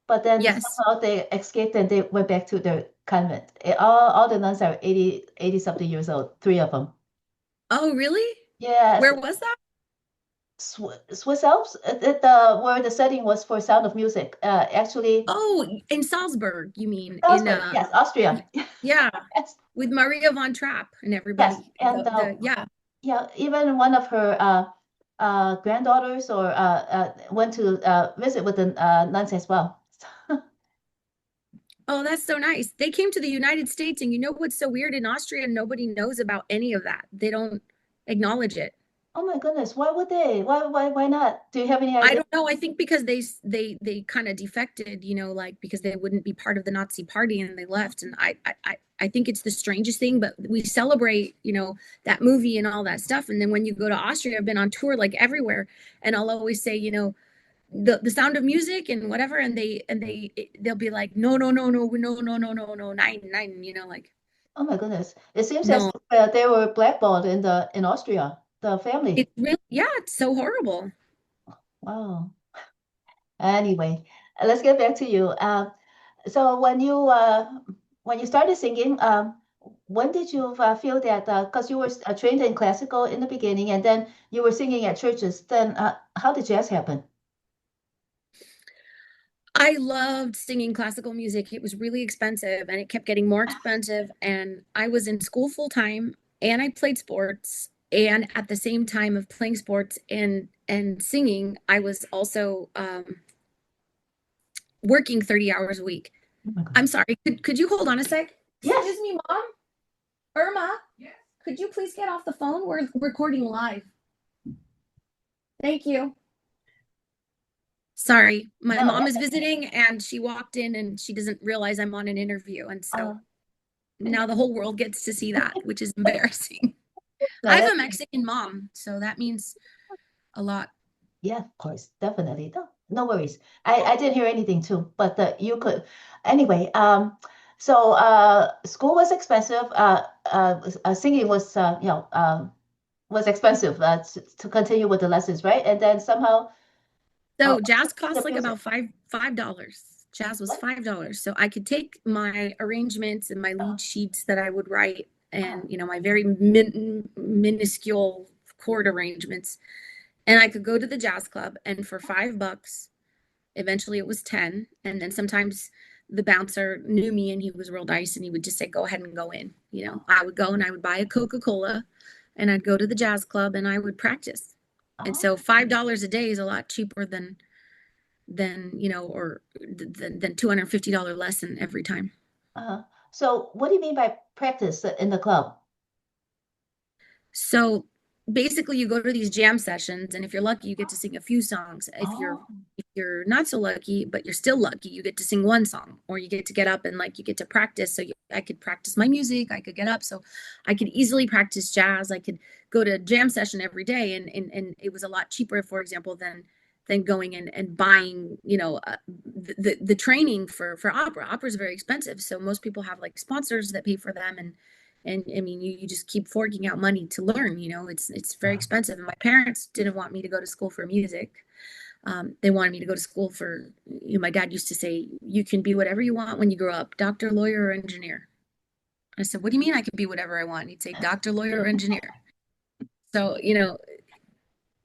but then Yes. somehow they escaped and they went back to their convent. All the nuns are 80 something years old, three of them. Oh, really? Yes, Where was that? Swiss Alps, where the setting was for Sound of Music. Actually, Oh, in Salzburg, you mean in Salzburg, yes, Austria. yeah, Yes, with Maria von Trapp and yes, everybody. and The yeah. yeah, even one of her granddaughters or went to visit with the nuns as well. Oh, that's so nice. They came to the United States, and you know what's so weird? In Austria, nobody knows about any of that. They don't acknowledge it. Oh my goodness, why would they? Why not? Do you have any I idea? don't know. I think because they kind of defected, like because they wouldn't be part of the Nazi party and they left. And I think it's the strangest thing, but we celebrate, that movie and all that stuff. And then when you go to Austria, I've been on tour like everywhere, and I'll always say, the Sound of Music and whatever, and they'll be like, no, no, no, no, no, no, no, no, no, nine, nine, Oh my goodness, it seems as no. if they were blackballed in Austria, the family. It's really, yeah, it's so horrible. Wow. Anyway, let's get back to you. So when you started singing, when did you feel that because you were trained in classical in the beginning and then you were singing at churches, then how did jazz happen? I loved singing classical music. It was really expensive and it kept getting more expensive. And I was in school full time and I played sports. And at the same time of playing sports and singing, I was also working 30 hours a week. Oh my I'm goodness. sorry. Could you hold on a sec? Yes. Excuse me, Mom. Irma, could you please get off the phone? We're recording live. Thank you. Sorry, my No, mom that's is visiting and she walked in and she doesn't realize I'm on an interview. And so now the whole world gets to see that, which is embarrassing. I no, have that's a Mexican mom, so that means a lot. yeah, of course, definitely. No, no worries. I didn't hear anything too, but you could anyway. So school was expensive. Singing was was expensive to continue with the lessons, right? And then somehow, uh, So jazz the costs like music. about $5. Jazz was What? $5. So I could take my arrangements and my lead sheets that I would write Uh, and my very minuscule chord arrangements. And I could go to the jazz club and for $5, eventually it was 10. And then sometimes the bouncer knew me and he was real nice and he would just say, go ahead and go in. I would go and I would buy a Coca-Cola and I'd go to the jazz club and I would practice. And oh, so $5 a day is a lot cheaper than or than $250 lesson every time. uh, so what do you mean by practice in the club? So basically you go to these jam sessions and if you're lucky you get to sing a few songs. Oh, If you're not so lucky but you're still lucky, you get to sing one song or you get to get up and like you get to practice. So I could practice my music, I could get up, so I could easily practice jazz. I could go to a jam session every day, and it was a lot cheaper, for example, than going and buying the training for opera. Opera is very expensive, so most people have like sponsors that pay for them, and I mean you just keep forking out money to learn. It's very uh, expensive, and my parents didn't want me to go to school for music. They wanted me to go to school for, my dad used to say, you can be whatever you want when you grow up, doctor, lawyer, or engineer. I said, what do you mean I can be whatever I want? He'd say doctor, lawyer, or engineer. So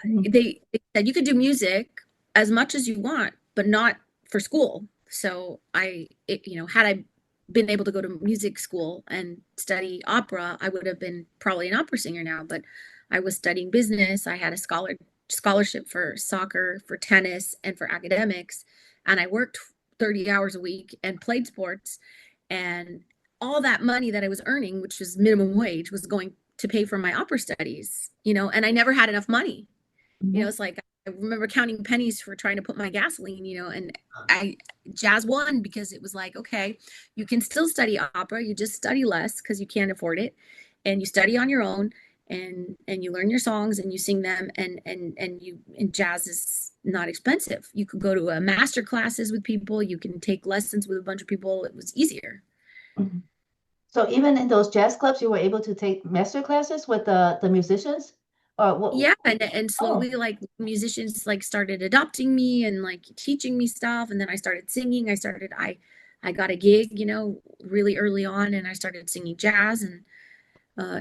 mhm. they said you could do music as much as you want, but not for school. So had I been able to go to music school and study opera, I would have been probably an opera singer now. But I was studying business. I had a scholarship for soccer, for tennis, and for academics. And I worked 30 hours a week and played sports. And all that money that I was earning, which was minimum wage, was going to pay for my opera studies, and I never had enough money. Mhm. It's like I remember counting pennies for trying to put my gasoline, and I jazz won because it was like, okay, you can still study opera, you just study less because you can't afford it, and you study on your own, and you learn your songs and you sing them, and jazz is not expensive. You could go to a master classes with people, you can take lessons with a bunch of people. It was easier. Mhm. So even in those jazz clubs, you were able to take master classes with the musicians, or what? Yeah, and Oh, slowly like musicians like started adopting me and like teaching me stuff, and then I started singing. I got a gig, really early on, and I started singing jazz. And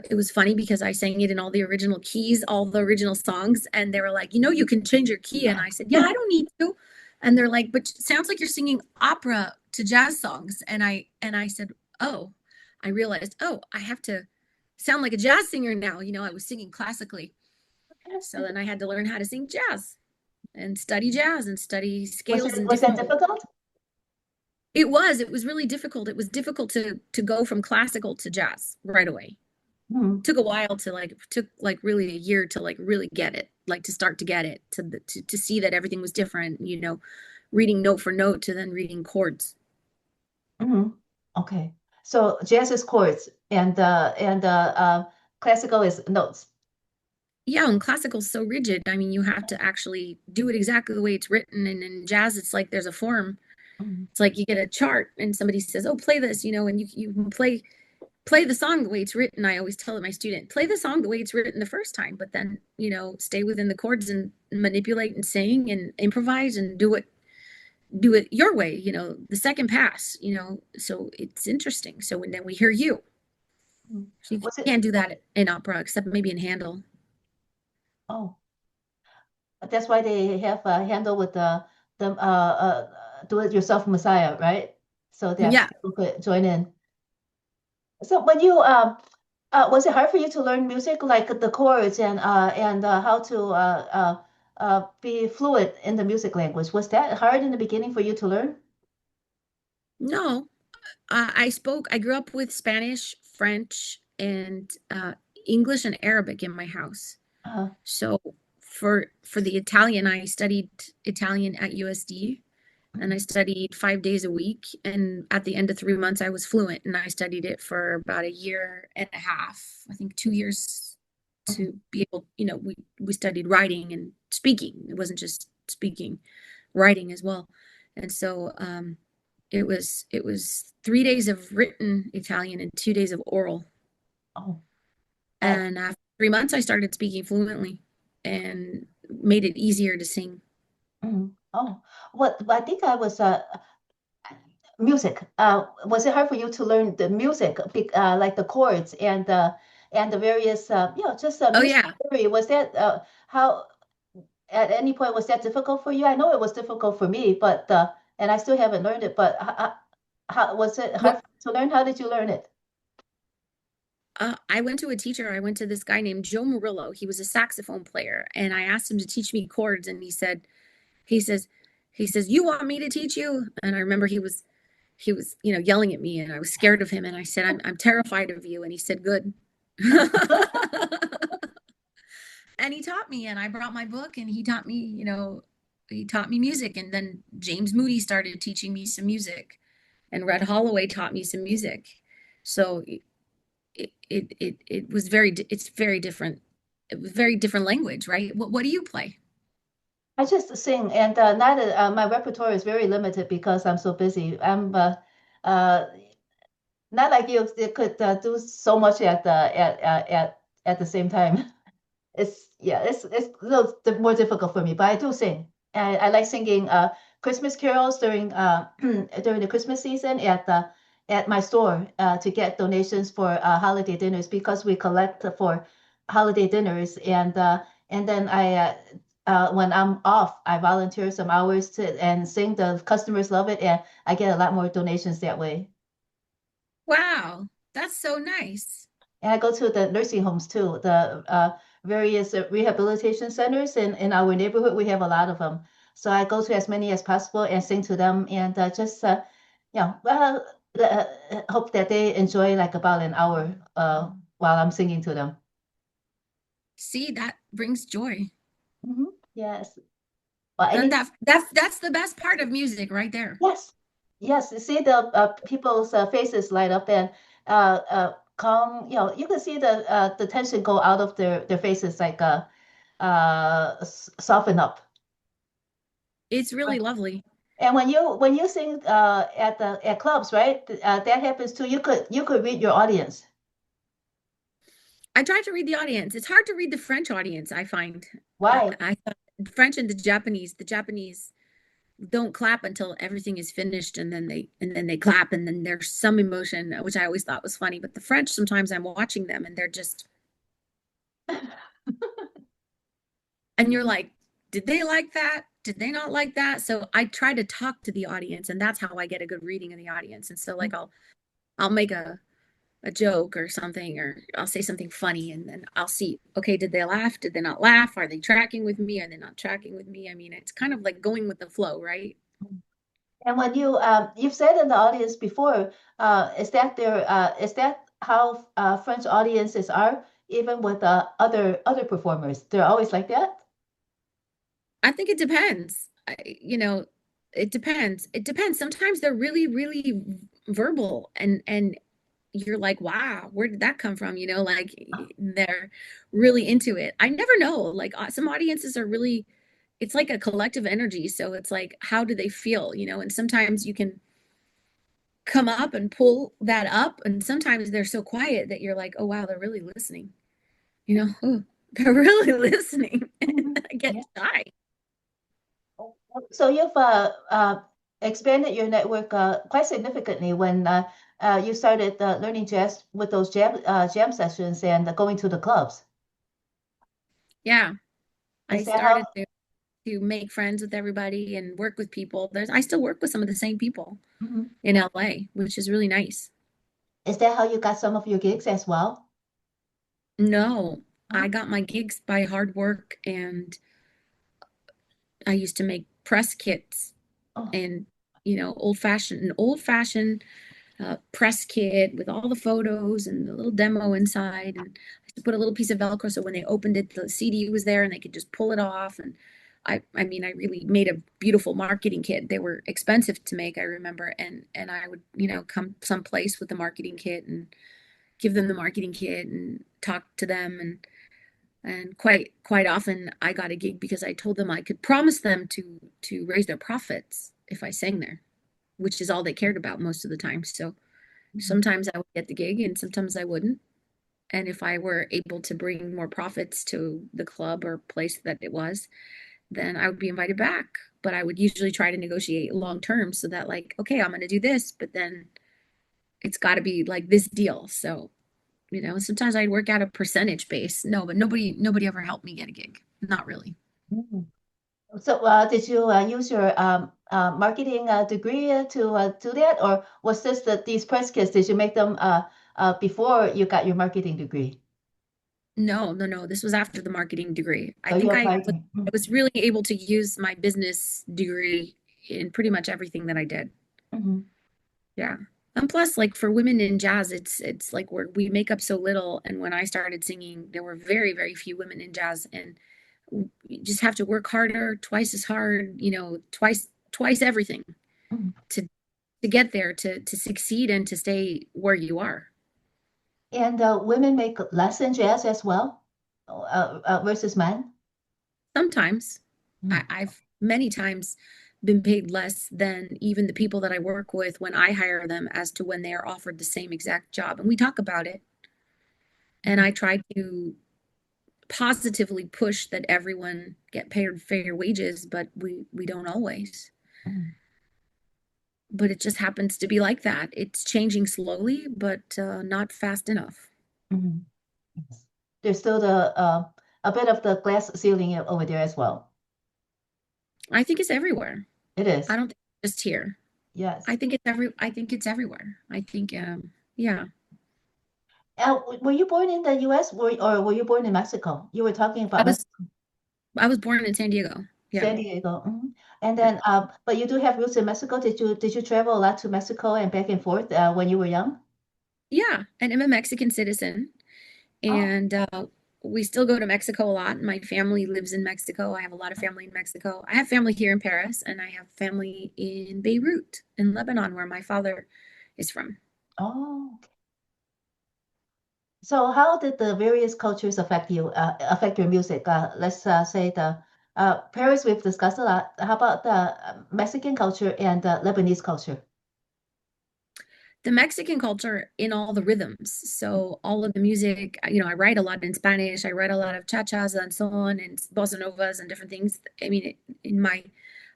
it was funny because I sang it in all the original keys, all the original songs, and they were like, you can change your key. And I said, yeah, I don't need to. And they're like, but it sounds like you're singing opera to jazz songs. And I said, oh, I realized, oh, I have to sound like a jazz singer now. I was singing classically. So then I had to learn how to sing jazz and study scales and was that different. difficult? It was really difficult. It was difficult to go from classical to jazz right away. Mhm. Took a while to like took like really a year to like really get it, like to start to get it, to see that everything was different, reading note for note to then reading chords. Mhm. Okay. So jazz is chords and classical is notes. Yeah, and classical's so rigid. I mean, you have to actually do it exactly the way it's written, and in jazz it's like there's a form. Mhm. It's like you get a chart and somebody says, "Oh, play this," and you can play the song the way it's written. I always tell my student, play the song the way it's written the first time, but then, stay within the chords and manipulate and sing and improvise and do it your way, the second pass, so it's interesting. So when then we hear you. Mhm. So you Was it? can't do that in opera except maybe in Handel. Oh, that's why they have a handle with the do-it-yourself Messiah, right? So that Yeah. people could join in. So when you was it hard for you to learn music, like the chords and how to be fluent in the music language? Was that hard in the beginning for you to learn? No, I grew up with Spanish, French, and English and Arabic in my house. Uh, So for the Italian, I studied Italian at USD, and I studied 5 days a week. And at the end of 3 months, I was fluent, and I studied it for about a year and a half, I think 2 years, mhm. to be able, we studied writing and speaking. It wasn't just speaking, writing as well. And so it was 3 days of written Italian and 2 days of oral. Oh, uh, And after 3 months, I started speaking fluently and made it easier to sing. oh, what I think I was music. Was it hard for you to learn the music, like the chords and the various, just Oh music yeah. theory? Was that how at any point was that difficult for you? I know it was difficult for me, but and I still haven't learned it. But how was it hard Well, for you to learn? How did you learn it? I went to a teacher. I went to this guy named Joe Murillo. He was a saxophone player, and I asked him to teach me chords. And he says, "You want me to teach you?" And I remember he was, yelling at me, and I was scared of him. And I said, "I'm terrified of you." And he said, "Good." And he taught me, and I brought my book, and he taught me music. And then James Moody started teaching me some music, and Red Holloway taught me some music. So it was it's very different. It was very different language, right? What do you play? I just sing, and not my repertoire is very limited because I'm so busy. I'm uh, not like you. They could do so much at the same time. It's a little more difficult for me, but I do sing. I like singing Christmas carols during during the Christmas season at my store to get donations for holiday dinners because we collect for holiday dinners and then I when I'm off I volunteer some hours to and sing. The customers love it and I get a lot more donations that way. Wow, that's so nice. And I go to the nursing homes too, the various rehabilitation centers in our neighborhood. We have a lot of them. So I go to as many as possible and sing to them and just, well, hope that they enjoy like about an hour while I'm singing to them. See, that brings joy. Yes. Well, And any that's the best part of music right there. Yes, yes. You see the people's faces light up and calm. You can see the tension go out of their faces, like soften up. It's really Right. lovely. And when you sing at clubs, right? That happens too. You could read your audience. I try to read the audience. It's hard to read the French audience, I find. Why? I thought French and the Japanese don't clap until everything is finished and then they clap and then there's some emotion, which I always thought was funny. But the French, sometimes I'm watching them and they're just, and you're like, did they like that? Did they not like that? So I try to talk to the audience and that's how I get a good reading of the audience. And so like I'll make a joke or something, or I'll say something funny and then I'll see, okay, did they laugh? Did they not laugh? Are they tracking with me? Are they not tracking with me? I mean, it's kind of like going with the flow, right? And when you've said in the audience before, is that how French audiences are, even with other performers? They're always like that? I think it depends. It depends. It depends. Sometimes they're really, really verbal and you're like, wow, where did that come from? Like they're really into it. I never know. Like some audiences are really, it's like a collective energy. So it's like, how do they feel? And sometimes you can come up and pull that up. And sometimes they're so quiet that you're like, oh, wow, they're really listening. Oh, they're really listening. Mhm. I get Yeah. shy. So you've expanded your network quite significantly when you started learning jazz with those jam sessions and going to the clubs. Yeah. I Is that how? started to make friends with everybody and work with people. I still work with some of the same people Mhm. in LA, which is really nice. Is that how you got some of your gigs as well? No, Huh? I got my gigs by hard work and I used to make press kits Oh. and old fashioned press kit with all the photos and the little demo inside. And I used to put a little piece of Velcro so when they opened it, the CD was there and they could just pull it off. And I mean, I really made a beautiful marketing kit. They were expensive to make, I remember. And I would, come someplace with the marketing kit and give them the marketing kit and talk to them. And quite often I got a gig because I told them I could promise them to raise their profits if I sang there, which is all they cared about most of the time. So Mhm. sometimes I would get the gig and sometimes I wouldn't. And if I were able to bring more profits to the club or place that it was, then I would be invited back. But I would usually try to negotiate long term so that, like, okay, I'm going to do this, but then it's got to be like this deal. So, sometimes I'd work out a percentage base. No, but nobody ever helped me get a gig. Not really. Mhm. So did you use your marketing degree to do that, or was this these press kits? Did you make them before you got your marketing degree? No, no, no. This was after the marketing degree. I So you think applied. I was really able to use my business degree in pretty much everything that I did. Mhm. Yeah. And plus, like for women in jazz, it's like we make up so little. And when I started singing, there were very, very few women in jazz, and you just have to work harder, twice as hard, twice everything Mhm. to get there, to succeed and to stay where you are. And women make less in jazz as well, versus men. Sometimes Mm. I've many times been paid less than even the people that I work with when I hire them as to when they are offered the same exact job. And we talk about it. And Mhm. I try to positively push that everyone get paid fair wages, but we don't always. Mhm. But it just happens to be like that. It's changing slowly, but not fast enough. Mhm. Yes. There's still the a bit of the glass ceiling over there as well. I think it's everywhere. It I is. don't think it's just here. Yes. I think it's everywhere. I think yeah. Were you born in the US or were you born in Mexico? You were talking I about was Mexico, I was born in San Diego. Yeah. San Diego. And then, but you do have roots in Mexico. Did you travel a lot to Mexico and back and forth when you were young? Yeah, and I'm a Mexican citizen, Oh, and we still go to Mexico a lot. My family lives in Mexico. I have a lot of family in Mexico. I have family here in Paris, and I have family in Beirut, in Lebanon, where my father is from. oh. So how did the various cultures affect affect your music? Let's say the Paris we've discussed a lot. How about the Mexican culture and the Lebanese culture? The Mexican culture in all the rhythms. So all of the music, I write a lot in Spanish. I write a lot of cha-chas and so on, and bossa novas and different things. I mean,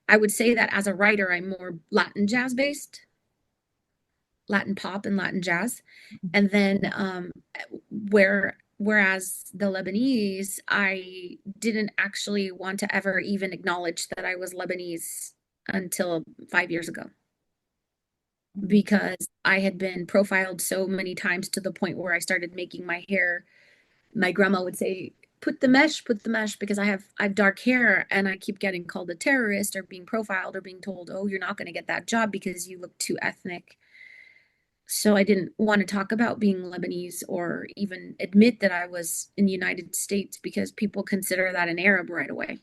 I would say that as a writer, I'm more Latin jazz based, Latin pop and Latin jazz. And then whereas the Lebanese, I didn't actually want to ever even acknowledge that I was Lebanese until 5 years ago, Mhm. because I had been profiled so many times to the point where I started making my hair. My grandma would say, put the mesh, because I have dark hair and I keep getting called a terrorist or being profiled or being told, oh, you're not going to get that job because you look too ethnic. So I didn't want to talk about being Lebanese or even admit that I was in the United States, because people consider that an Arab right away.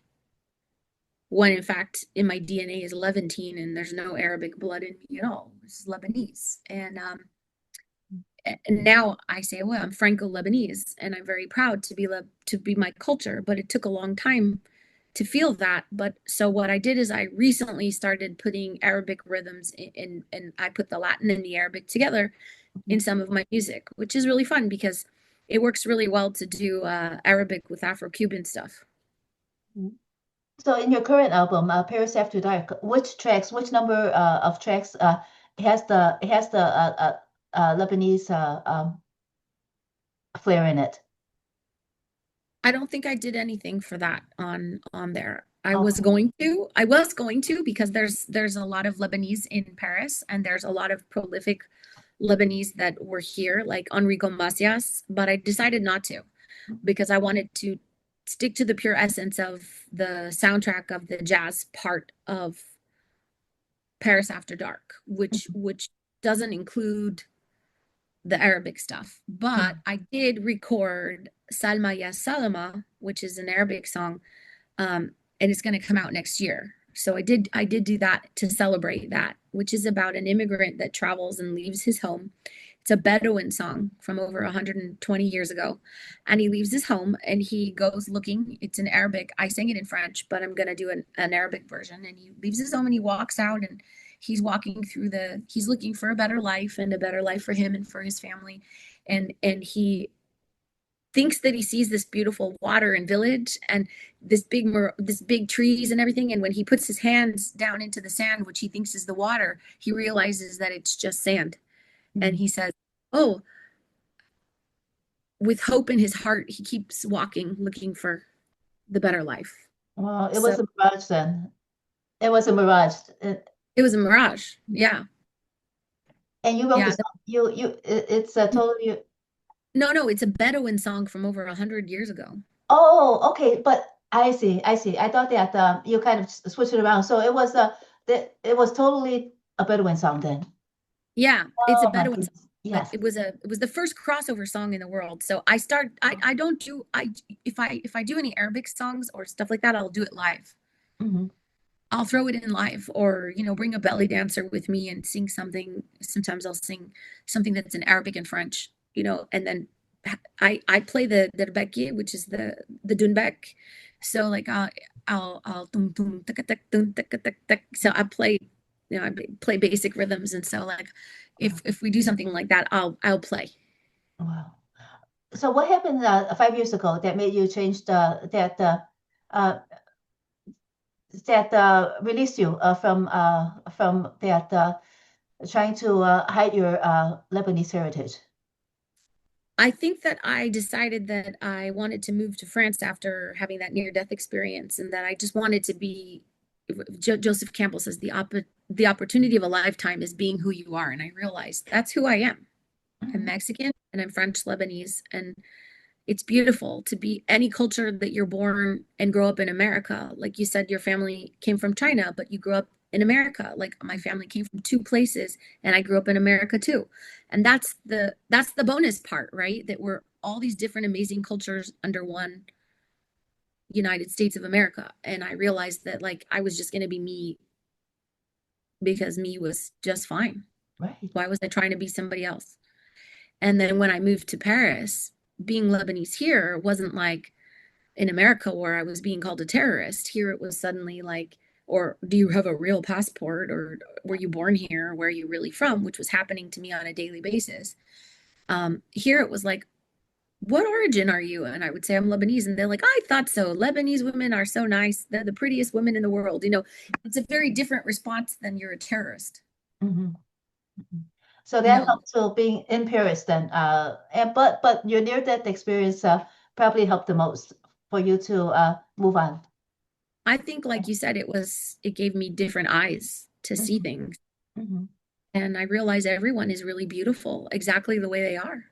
When in fact, in my DNA is Levantine and there's no Arabic blood in me at all. It's Lebanese. And now I say, well, I'm Franco-Lebanese, and I'm very proud to be my culture. But it took a long time to feel that. But so what I did is I recently started putting Arabic rhythms and I put the Latin and the Arabic together in some of my music, which is really fun because it works really well to do Arabic with Afro-Cuban stuff. Mhm. So in your current album, Paris After Dark, which number of tracks has the Lebanese flair in it? I don't think I did anything for that on there. Okay. I was going to, because there's a lot of Lebanese in Paris, and there's a lot of prolific Lebanese that were here, like Enrico Macias, but I decided not to, because I wanted to stick to the pure essence of the soundtrack of the jazz part of Paris After Dark, which doesn't include the Arabic stuff. But Mhm. I did record Salma Ya Salama, which is an Arabic song, and it's going to come out next year. So I did do that to celebrate that, which is about an immigrant that travels and leaves his home. It's a Bedouin song from over 120 years ago. And he leaves his home and he goes looking. It's in Arabic. I sang it in French, but I'm going to do an Arabic version. And he leaves his home and he walks out, and he's looking for a better life, and a better life for him and for his family. And he thinks that he sees this beautiful water and village and this big trees and everything, and when he puts his hands down into the sand, which he thinks is the water, he realizes that it's just sand. And Mhm. he says, oh, with hope in his heart, he keeps walking looking for the better life. Well, it So was a mirage then. It was a mirage. it was a mirage. Yeah. And you wrote the Yeah. song. It's a totally. No, it's a Bedouin song from over 100 years ago. Oh, okay. But I see. I thought that you kind of switched it around. So it was totally a Bedouin song then. Yeah, it's a Oh my Bedouin song, goodness. but Yes. it was the first crossover song in the world. So I don't do I if I do any Arabic songs or stuff like that, I'll do it live. Hmm. I'll throw it in live, or bring a belly dancer with me and sing something. Sometimes I'll sing something that's in Arabic and French, and then I play the rebecca, which is the dunbek. So like I'll dum dum tak tak dum tak tak tak. So I play I play basic rhythms, and so like if we do something like that, I'll play. Wow. So what happened 5 years ago that made you change uh, that released you from that trying to hide your Lebanese heritage? I think that I decided that I wanted to move to France after having that near death experience, and that I just wanted to be. Joseph Campbell says the opportunity of a lifetime is being who you are, and I realized that's who I am. I'm Mhm. Mexican, and I'm French Lebanese. And it's beautiful to be any culture that you're born and grow up in America. Like you said, your family came from China, but you grew up in America. Like my family came from two places and I grew up in America too. And that's the bonus part, right? That we're all these different amazing cultures under one United States of America. And I realized that like I was just going to be me because me was just fine. Right. Why was I trying to be somebody else? And then when I moved to Paris, being Lebanese here wasn't like in America where I was being called a terrorist. Here it was suddenly like, or do you have a real passport? Or were you born here? Where are you really from? Which was happening to me on a daily basis. Here it was like, what origin are you? And I would say I'm Lebanese. And they're like, I thought so. Lebanese women are so nice. They're the prettiest women in the world. It's a very different response than you're a terrorist. Mhm. Mhm. So that No, helped to being in Paris then. And but your near-death experience probably helped the most for you to move on. I think, like you said, it gave me different eyes to see Mhm. things. Mhm. And I realized everyone is really beautiful exactly the way they are.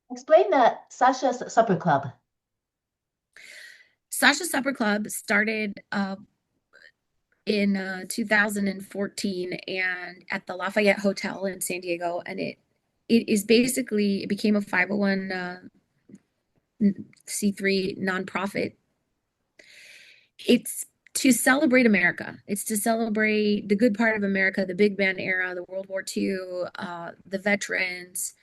Explain that Sasha's Supper Club. Sacha Supper Club started in 2014 and at the Lafayette Hotel in San Diego, and it became a 501 C3 nonprofit. It's to celebrate America. It's to celebrate the good part of America, the Big Band era, the World War II, the veterans,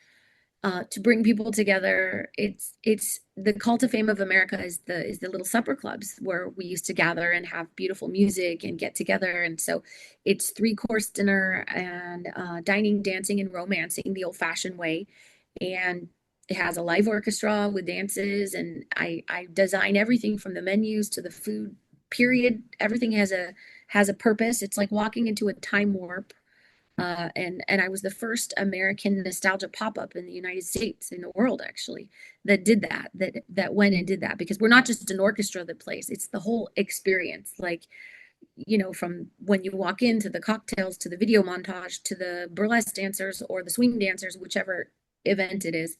to bring people together. It's the cult of fame of America is the little supper clubs where we used to gather and have beautiful music and get together. And so it's three-course dinner and dining, dancing, and romancing the old-fashioned way. And it has a live orchestra with dances, and I design everything from the menus to the food. Period. Everything has a purpose. It's like walking into a time warp, and I was the first American nostalgia pop-up in the United States, in the world actually, that did that went and did that, because we're not just an orchestra that plays, it's the whole experience. Like, from when you walk in to the cocktails to the video montage to the burlesque dancers or the swing dancers, whichever event it is.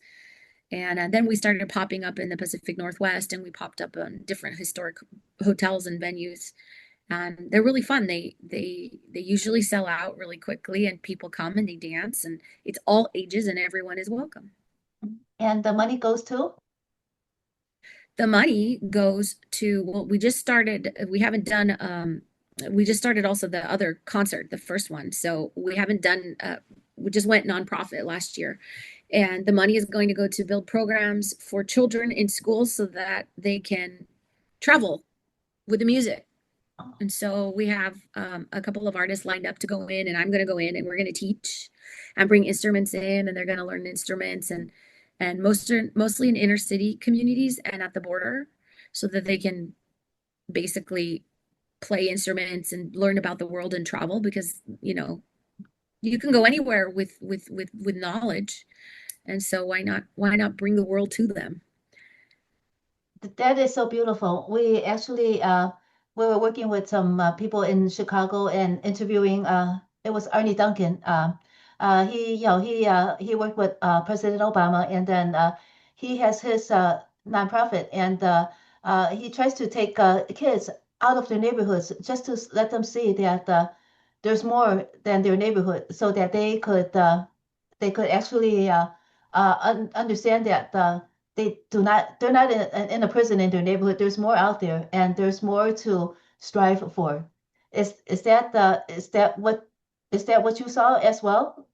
And then we started popping up in the Pacific Northwest, and we popped up on different historic hotels and venues, and they're really fun. They usually sell out really quickly, and people come and they dance, and it's all ages and everyone is welcome. And the money goes to? The money goes to, well, we just started also the other concert, the first one. So we just went nonprofit last year, and the money is going to go to build programs for children in schools so that they can travel with the music. And so we have a couple of artists lined up to go in, and I'm going to go in and we're going to teach and bring instruments in, and they're going to learn instruments, and mostly in inner city communities and at the border, so that they can basically play instruments and learn about the world and travel, because you can go anywhere with knowledge, and so why not bring the world to them? That is so beautiful. We were working with some people in Chicago and interviewing. It was Arnie Duncan. He worked with President Obama, and then he has his nonprofit, and he tries to take kids out of their neighborhoods just to let them see that there's more than their neighborhood, so that they could actually understand that. They're not in a prison in their neighborhood. There's more out there, and there's more to strive for. Is that what you saw as well?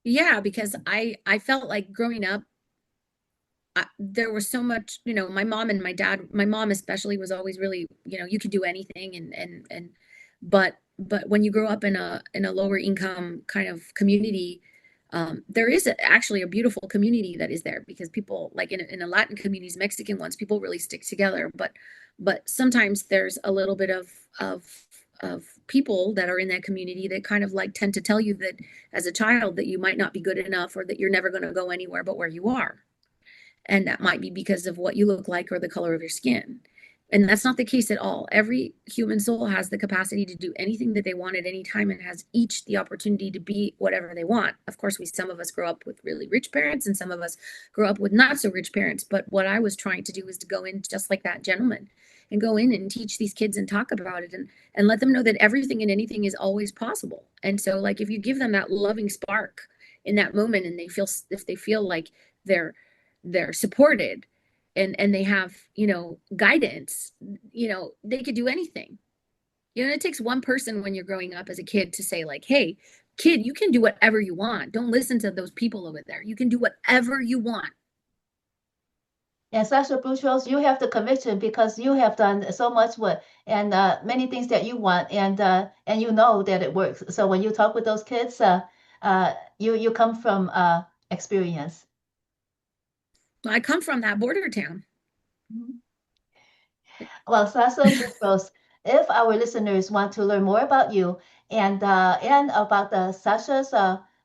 Yeah, because I felt like growing up, there was so much, my mom and my dad, my mom especially, was always really, you can do anything, but when you grow up in a lower income kind of community, there is actually a beautiful community that is there, because people, like in a Latin communities, Mexican ones, people really stick together. But sometimes there's a little bit of of people that are in that community that kind of like tend to tell you that as a child that you might not be good enough, or that you're never going to go anywhere but where you are, and that might be because of what you look like or the color of your skin. And that's not the case at all. Every human soul has the capacity to do anything that they want at any time and has each the opportunity to be whatever they want. Of course, some of us grow up with really rich parents and some of us grow up with not so rich parents. But what I was trying to do was to go in just like that gentleman and go in and teach these kids and talk about it and let them know that everything and anything is always possible. And so like if you give them that loving spark in that moment and if they feel like they're they're supported and they have guidance, they could do anything. It takes one person when you're growing up as a kid to say like, hey kid, you can do whatever you want, don't listen to those people over there, you can do whatever you want. And Sasha Boutros, you have the conviction because you have done so much work and many things that you want, and you know that it works. So when you talk with those kids, you come from experience. I come from that border town. Mhm. Well, Sasha Boutros, if our listeners want to learn more about you and about the Sasha's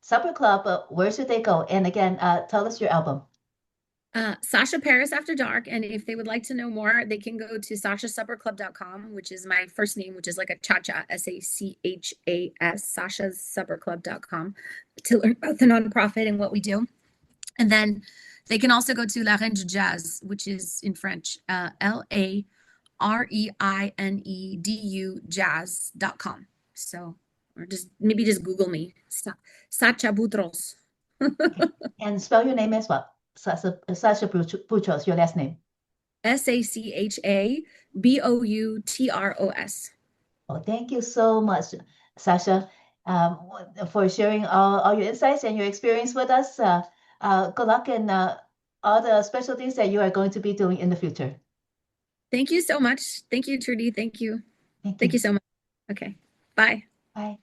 Supper Club, where should they go? And again, tell us your album. Sacha Paris After Dark. And if they would like to know more, they can go to sachasupperclub.com, which is my first name, which is like a cha-cha, Sachas, sachasupperclub.com, to learn about the nonprofit and what we do. And then they can also go to La Reine du Jazz, which is in French, LAREINEDU jazz.com. So, or just Google me, Sacha Boutros. Okay. And spell your name as well. Sasha Boutros, your last name. SACHABOUTROS. Well, thank you so much, Sasha, for sharing all your insights and your experience with us. Good luck in all the special things that you are going to be doing in the future. Thank you so much. Thank you, Trudy. Thank you. Thank Thank you you. so much. Okay. Bye. Bye.